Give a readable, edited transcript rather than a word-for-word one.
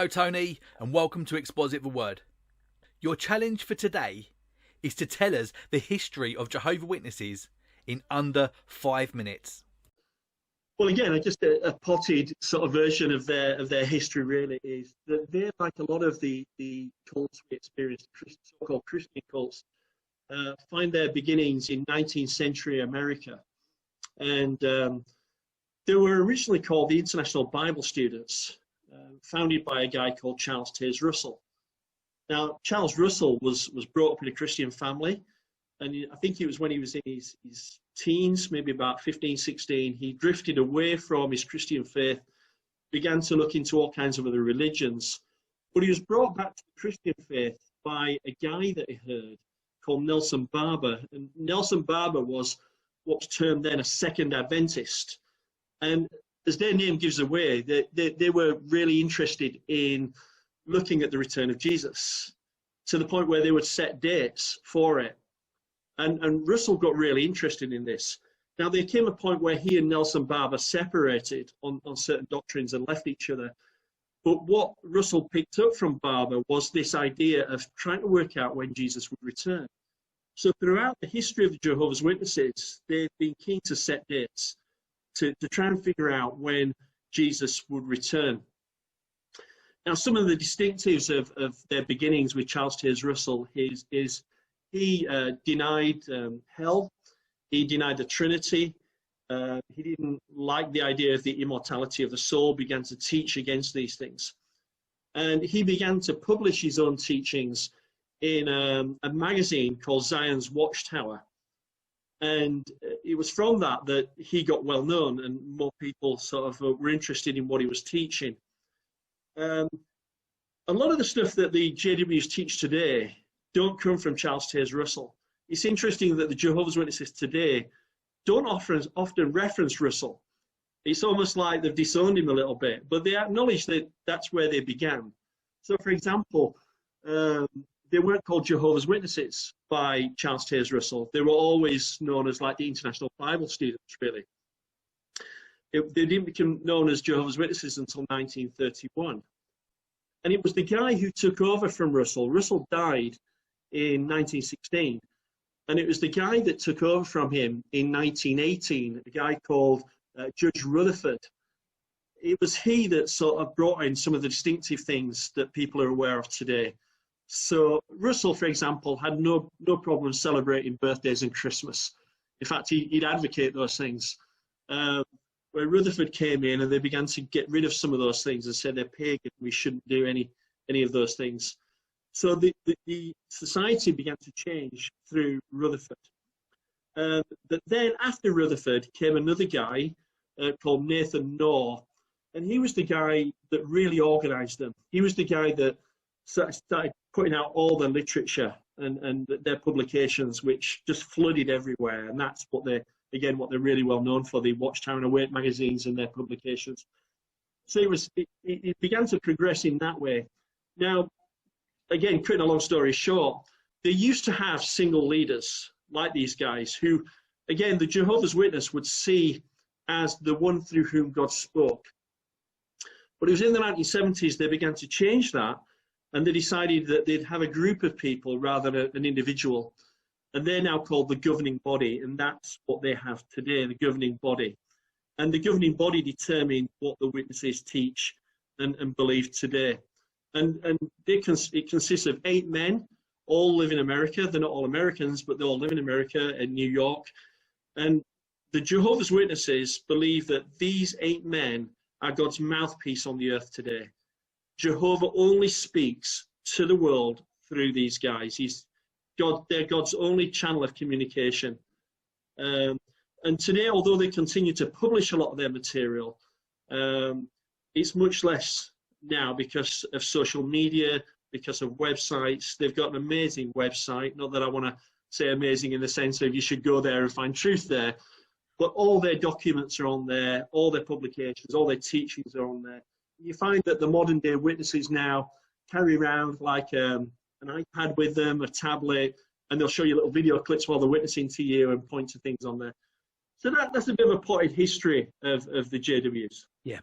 Hello Tony, and welcome to Exposit the Word. Your challenge for today is to tell us the history of Jehovah Witnesses in under 5 minutes. Well, again, just a potted sort of version of their history really is that they're like a lot of the cults we experience, so-called Christian cults, find their beginnings in 19th century America. And they were originally called the International Bible Students, founded by a guy called Charles Taze Russell. Now, Charles Russell was brought up in a Christian family, and I think it was when he was in his teens, maybe about 15, 16, he drifted away from his Christian faith, began to look into all kinds of other religions. But he was brought back to the Christian faith by a guy that he heard called Nelson Barber. And Nelson Barber was what's termed then a Second Adventist. And as their name gives away, they were really interested in looking at the return of Jesus, to the point where they would set dates for it. And Russell got really interested in this. Now, there came a point where he and Nelson Barber separated on certain doctrines and left each other. But what Russell picked up from Barber was this idea of trying to work out when Jesus would return. So throughout the history of the Jehovah's Witnesses, they've been keen to set dates to try and figure out when Jesus would return. Now, some of the distinctives of their beginnings with Charles Taze Russell is he denied hell, he denied the Trinity, he didn't like the idea of the immortality of the soul, began to teach against these things. And he began to publish his own teachings in a magazine called Zion's Watchtower. And it was from that he got well known, and more people sort of were interested in what he was teaching. A lot of the stuff that the JWs teach today don't come from Charles Taze Russell. It's interesting that the Jehovah's Witnesses today don't often reference Russell. It's almost like they've disowned him a little bit, but they acknowledge that that's where they began. So, for example, they weren't called Jehovah's Witnesses by Charles Taze Russell. They were always known as like the International Bible Students, really. They didn't become known as Jehovah's Witnesses until 1931. And it was the guy who took over from Russell. Russell died in 1916. And it was the guy that took over from him in 1918, a guy called Judge Rutherford. It was he that sort of brought in some of the distinctive things that people are aware of today. So Russell, for example, had no problem celebrating birthdays and Christmas. In fact, he'd advocate those things. Where Rutherford came in and they began to get rid of some of those things and said they're pagan, we shouldn't do any of those things. So the society began to change through Rutherford. But then after Rutherford came another guy called Nathan Knorr, and he was the guy that really organized them. He was the guy that started putting out all the literature and their publications, which just flooded everywhere. And that's what they're really well known for, the Watchtower and Awake magazines and their publications. So it began to progress in that way. Now, again, cutting a long story short, they used to have single leaders like these guys who, again, the Jehovah's Witness would see as the one through whom God spoke. But it was in the 1970s they began to change that, and they decided that they'd have a group of people rather than an individual. And they're now called the governing body, and that's what they have today, the governing body. And the governing body determine what the witnesses teach and believe today. And it consists of 8 men, all live in America. They're not all Americans, but they all live in America and New York. And the Jehovah's Witnesses believe that these 8 men are God's mouthpiece on the earth today. Jehovah only speaks to the world through these guys. They're God's only channel of communication. And today, although they continue to publish a lot of their material, it's much less now because of social media, because of websites. They've got an amazing website. Not that I want to say amazing in the sense of you should go there and find truth there, but all their documents are on there, all their publications, all their teachings are on there. You find that the modern day witnesses now carry around like an iPad with them, a tablet, and they'll show you little video clips while they're witnessing to you and point to things on there. So that's a bit of a potted history of the JWs. Yeah.